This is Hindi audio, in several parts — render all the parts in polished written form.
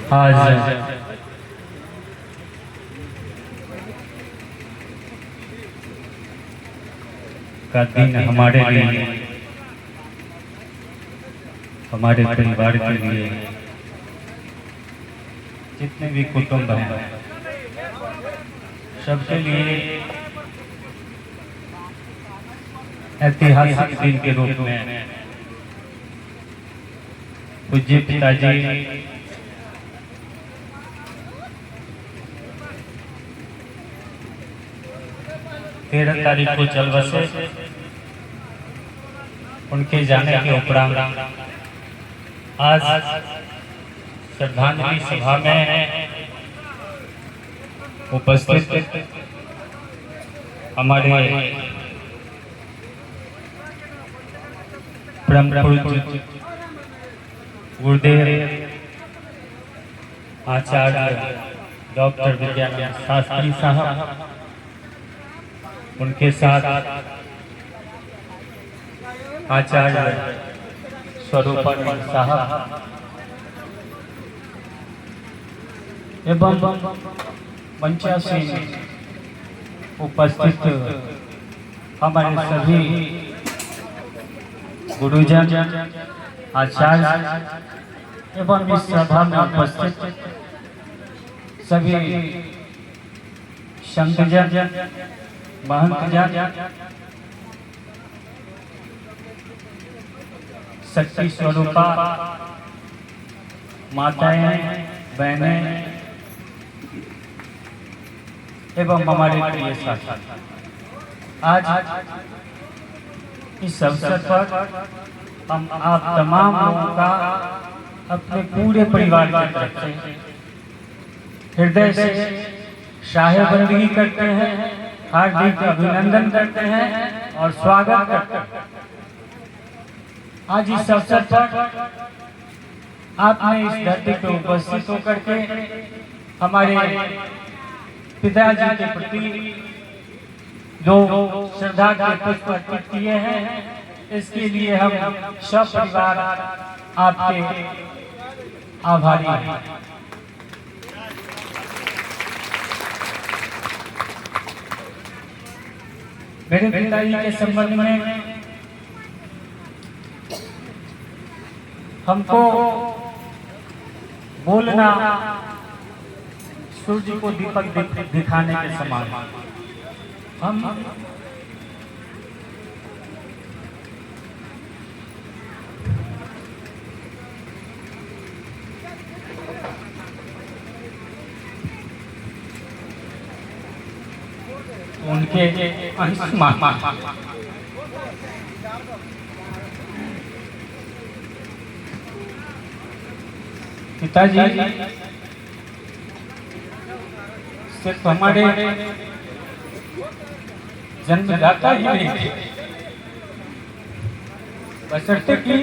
आज का दिन हमारे लिए, हमारे परिवार के लिए, जितने भी कुटुंब हैं सबके लिए ऐतिहासिक दिन के रूप में पूज्य पिताजी 13 तारीख को चल बसे। उनके जाने के उपरांत आज श्रद्धांजलि सभा में उपस्थित हमारे परम पूज्य गुरुदेव आचार्य डॉक्टर विद्यानंद शास्त्री साहब, उनके साथ आचार्य स्वरूपानंद साहब एवं मंचासी उपस्थित हमारे सभी गुरुजन, आचार्य एवं इस सभा में उपस्थित सभी संतजन, महंतजन, शक्ति स्वरूपा माताएं, बहनें एवं हमारे प्रिय साथी, आज इस अवसर पर हम आप तमाम लोगों का अपने पूरे परिवार की तरफ से हृदय से शाहे-बंदगी करते हैं, हार्दिक अभिनंदन करते हैं और स्वागत करते हैं। आज इस अवसर पर आपने इस धरती पर उपस्थित होकर के हमारे पिताजी के प्रति जो श्रद्धा के पुष्प अर्पित किए हैं, इसके लिए हम सब परिवार आपके आभारी हैं। मेरे पिताजी के संबंध में हमको बोलना सूर्य को दीपक दिखाने के समान। हम उनके पिताजी सिर्फ हमारे जन्मदाता ही नहीं थे, बशर्ते कि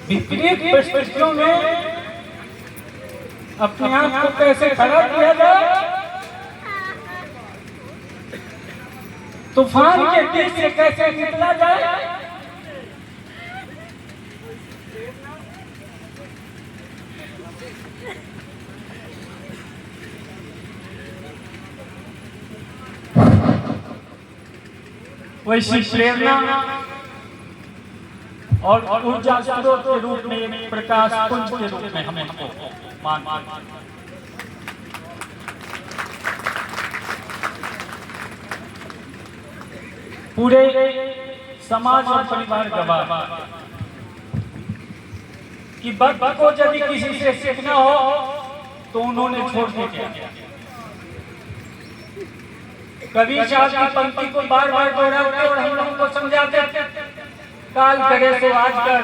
विपरीत परिस्थितियों में अपने आप को कैसे खड़ा किया जाए, तूफान के बीच से कैसे निकला जाए, वैसी प्रेरणा और ऊर्जा स्रोत के रूप में, प्रकाश पुंज के रूप में हमें मान पूरे समाज और परिवार गवाह कि वक्त को यदि किसी से सीखना हो तो उन्होंने छोड़ के किया। कवि साहब की पंक्ति को बार बार दोहराते और हम लोगों को समझाते, काल करे सो आज कर,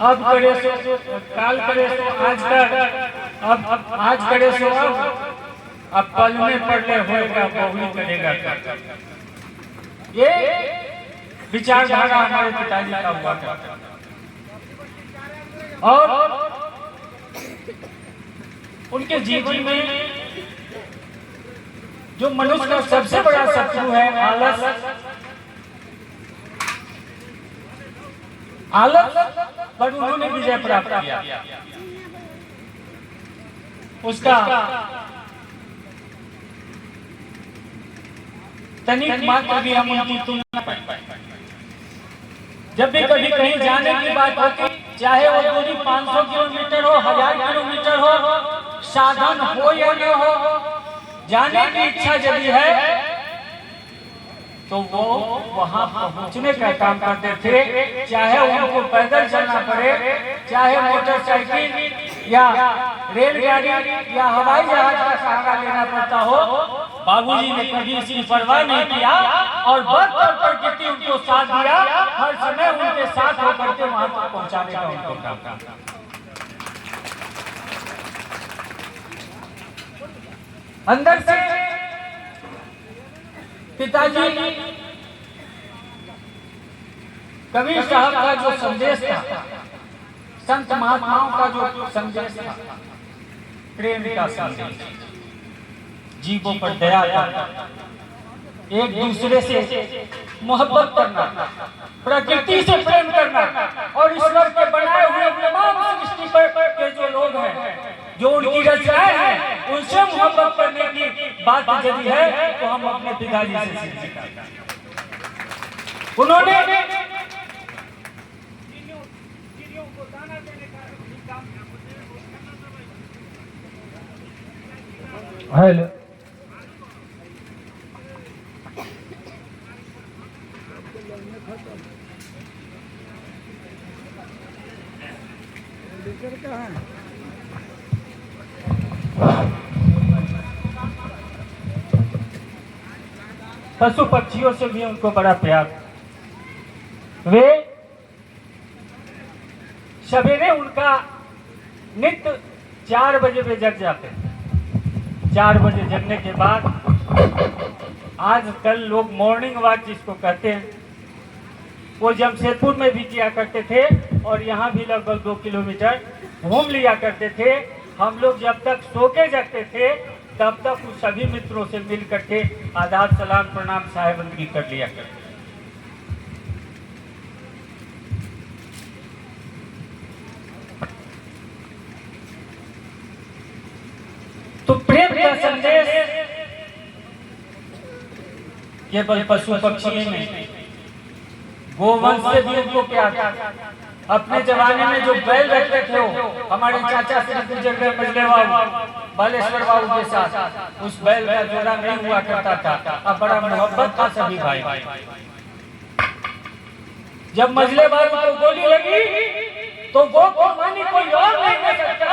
अब करे सो काल करे सो आज कर, अब आज करे सो अब पल में पड़ने होएगा बहुली करेगा कर। ये विचारधारा हमारे पिताजी का हुआ करता और उनके जीवन में जो मनुष्य का सबसे बड़ा शत्रु है आलस, पर उन्होंने विजय प्राप्त किया। उसका तनिक मात्र भी हम उनकी तुलना जब भी कभी कहीं जाने की बात होती, चाहे वो दूरी 500 किलोमीटर हो, 1000 किलोमीटर हो, साधन हो या न हो, जाने की इच्छा यदि है तो वो वहां पहुंचने का काम करते थे, चाहे उनको पैदल चलना पड़े, चाहे मोटरसाइकिल या रेलगाड़ी या हवाई जहाज का सहारा लेना पड़ता हो। बाबूजी ने कभी इसकी परवाह नहीं किया और बल और प्रकृति उनको साथ दिया, हर समय उनके साथ होकर के वहां तक पहुंचाने का उनको काम। अंदर से पिताजी कबीर साहब का जो संदेश था, संत महात्माओं का जो संदेश था, प्रेम का संदेश, जीवों पर दया करना, एक दूसरे से मोहब्बत करना, प्रकृति से प्रेम करना और ईश्वर के बनाए हुए तमाम सृष्टि पर के जो लोग हैं, जो उनकी रचनाएं हैं, उनसे मोहब्बत करने की बात यदि है तो हम अपने पिताजी से सीखते हैं। उन्होंने हेलो पशु पक्षियों से भी उनको बड़ा प्यार। वे सवेरे उनका नित्य 4 बजे वे जग जाते। 4 बजे जगने के बाद आजकल लोग मॉर्निंग वॉक जिसको कहते हैं, वो जमशेदपुर में भी किया करते थे और यहाँ भी लगभग 2 किलोमीटर घूम लिया करते थे। हम लोग जब तक सो के जगते थे तब तक उन सभी मित्रों से मिल करके आदाब सलाम प्रणाम साहेबंदगी कर लिया करते। तो प्रेम का संदेश केवल पशु पक्षी नहीं, गोवंश से भी उनको प्यार था। अपने जमाने में जो बैल रखते थे वो हमारे चाचा श्री गुजर गए मजले बाबू, बालेश्वर बाबू के साथ, उस बैल का जोड़ा नहीं हुआ करता था। अब बड़ा मोहब्बत था सभी भाई। जब मजले बाबू को गोली लगी तो वो कुर्बानी कोई और नहीं कर सकता,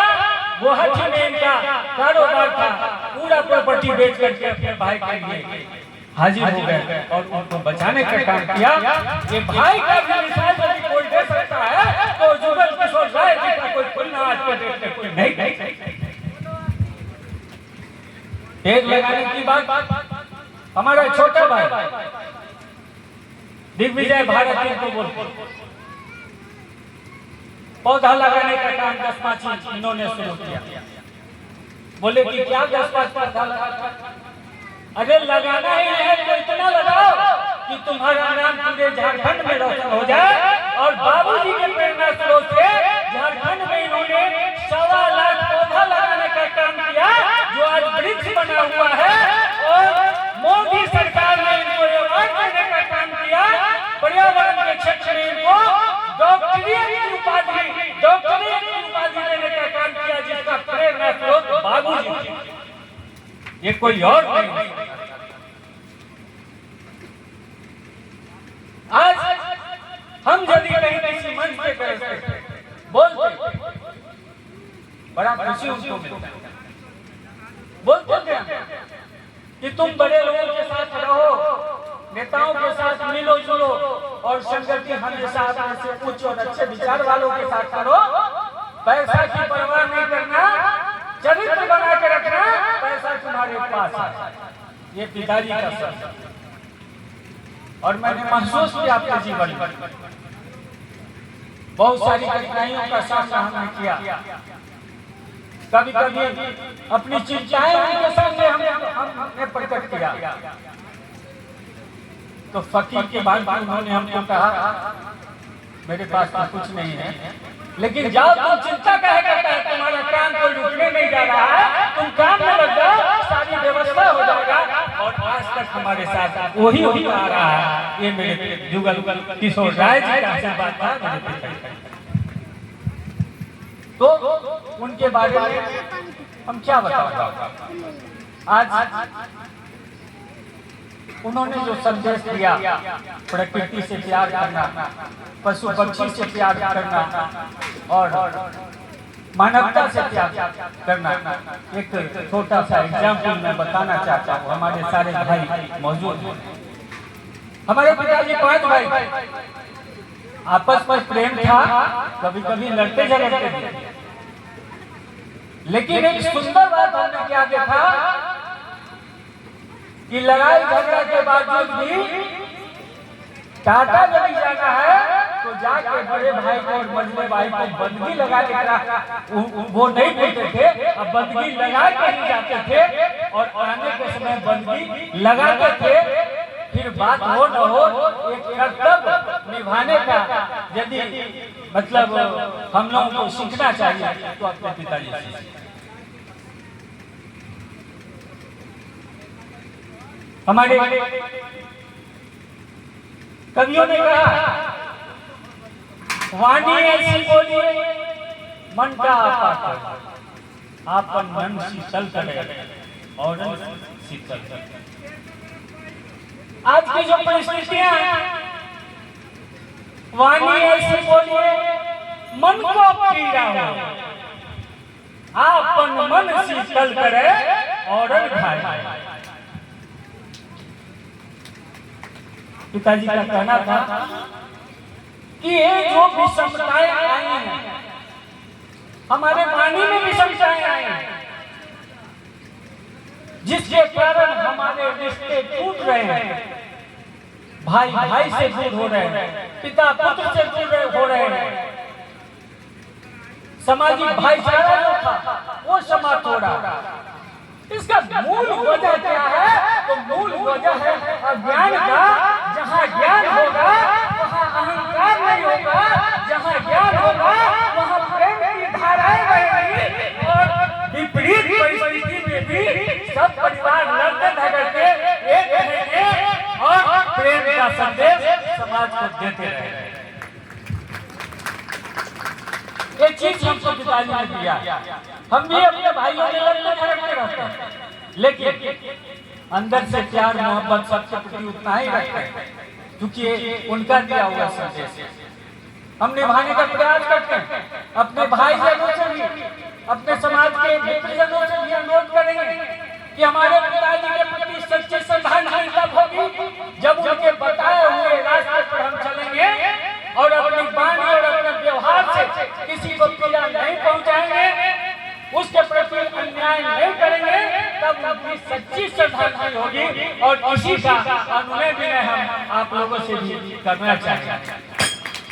वो हठी में इनका कारोबार था, पूरा प्रॉपर्टी बेच करके अपने भाई के लिए हाजिर हो गए और उनको बचाने का काम किया। ये भाई का भी मिसाल यदि कोई दे सकता है तो जुगल किशोर राय जी का कोई खुलना आज के डेट में कोई नहीं। पेड़ लगाने की बात हमारा छोटा भाई दिग्विजय भारती को बोलते, पौधा लगाने का काम 10-5 इन्होंने शुरू किया। बोले कि क्या 10-5 पौधा लगा? अरे लगाना ही है तो इतना लगाओ कि तुम्हारा नाम पूरे झारखंड में रोशन हो जाए। और बाबूजी के प्रेरणा स्रोत से झारखंड में इन्होंने 1.25 लाख पौधा लगाने का काम किया, जो आज वृक्ष बना हुआ है। और मोदी सरकार ने इनको अवार्ड देने का काम किया। पर्यावरण के क्षेत्र में इनको डॉक्टरेट की उपाधि देने का काम किया, जिसका प्रेरणा स्रोत बाबूजी, ये कोई और नहीं। आज हम यदि कहीं किसी मंच पे करते बोलते, बड़ा खुशी उनको मिलता है। बोलते हैं कि तुम बड़े लोगों के साथ रहो, नेताओं के साथ मिलो जुलो और संगति हमेशा अपने से उच्च और अच्छे विचार वालों के साथ करो। पैसा की परवाह नहीं करना, चरित्र बना के रखना, पैसा तुम्हारे पास है। ये पिताजी का शब्द और मैंने महसूस किया अपने जीवन में। बहुत सारी कठिनाइयों का सामना हमने किया, कभी कभी अपनी चिंताएं उनके सामने हमने प्रकट किया। तो फकीर के बाद उन्होंने हमको कहा मेरे पास तो कुछ नहीं है, लेकिन जाओ तुम चिंता काहे करता है, तुम्हारा काम कोई रुकने नहीं जा रहा है, तुम काम में लग जाओ, सारी व्यवस्था हो जाएगा। और आज तक हमारे साथ वही होता आ रहा है। ये मेरे जुगल किशोर राय जी का आशीर्वाद था मेरे पिता। तो उनके बारे में हम क्या बताओ। आज उन्होंने जो संदेश दिया, प्रकृति से प्यार करना, पशु पक्षी से प्यार करना और मानवता से प्यार करना, एक छोटा सा एग्जाम्पल मैं बताना चाहता हूँ। हमारे सारे भाई मौजूद हैं। हमारे पिताजी 5 भाई, आपस में प्रेम था, कभी कभी लड़ते झगड़ते थे, लेकिन एक सुंदर बात हमने क्या देखा कि लड़ाई झगड़ा के बावजूद भी टाटा यदि जाना है तो जाके बड़े भाई को और मझले भाई को बंदगी लगा के वो नहीं बोलते थे, अब बंदगी लगा के ही जाते थे और आने के समय बंदगी लगाते थे। फिर बात हो न हो, एक कर्तव्य निभाने का यदि मतलब हम लोगों को सीखना चाहिए तो अपने पिताजी से। हमारे कवियों ने कहा, वाणी ऐसी बोली मन का आपन मन शीतल करे और शीतल करे। आज की जो परिस्थितियां हैं, वाणी ऐसी बोलिए मन को पीड़ा हो, आपन मन शीतल करे और खाए। पिताजी का कहना था कि ये जो विषमताएं आई हैं, हमारे वाणी में विषमताएं आई हैं, जिसके कारण हमारे रिश्ते टूट रहे हैं, भाई भाई से दूर हो रहे हैं, पिता पुत्र से दूर हो रहे हैं, सामाजिक भाईचारा जो था वो समाप्त हो रहा है। इसका मूल वजह क्या है? तो मूल वजह है अज्ञान का। जहाँ ज्ञान होगा वहाँ अहंकार नहीं होगा, जहाँ ज्ञान होगा वहाँ प्रेम की धाराएं बहेंगी और विपरीत परिस्थिति में भी सब परिवार लड़ते झगड़ते एक रहेंगे और प्रेम का संदेश समाज को देते रहेंगे। एक चीज हमको पिताजी ने दिया, हम भी अपने भाइयों में लड़ते झगड़ते रहते हैं, लेकिन अंदर से प्यार मोहब्बत सबसे प्रति उतना ही रखते हैं, क्योंकि उनका दिया हुआ संदेश हम निभाने का प्रयास करते हैं। अपने भाई जनों से भी, अपने समाज के मित्रजनों से भी अनुरोध करेंगे कि हमारे पिताजी के प्रति सच्ची श्रद्धांजलि तब होगी जब उनके बताए हुए रास्ते पर हम चलेंगे और अपनी वाणी और अपने व्यवहार से किसी को पीड़ा नहीं पहुंचाएंगे, उसके प्रति अन्याय नहीं करेंगे, तब उनकी सच्ची श्रद्धांजलि होगी। और इसी का अनुनय विनय हम आप लोगों से भी करना चाहेंगे।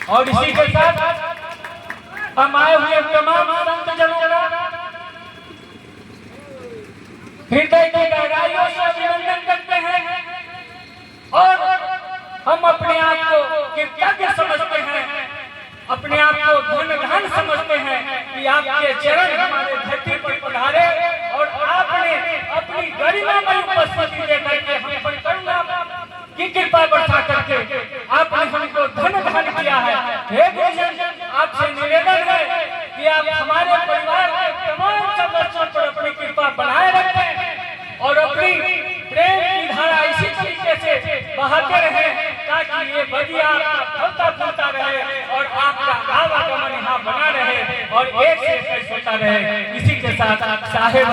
और इसी के साथ हम आए हुए तमाम संतजनों का हृदय की गहराइयों से अभिनंदन करते हैं और हम अपने आप को कृतज्ञ समझते हैं, अपने आप को धन समझते हैं कि आपके चरण हमारे धरती पर पधारे और आपने अपनी गरिमामय उपस्थिति देकर के हम पर करुणा की कृपा बरसा करके आपने हमको धन किया है। हे गुरुजन, आपसे निवेदन है कि आप हमारे परिवार के तमाम सदस्यों पर अपनी कृपा बनाए रखें और अपनी प्रेम की धारा इसी तरीके से बहाते रहे ताकि ये बगिया फलता फूलता रहे और आपका आवागमन यहाँ बना रहे और एक से एक होता रहे। इसी के साथ साहेब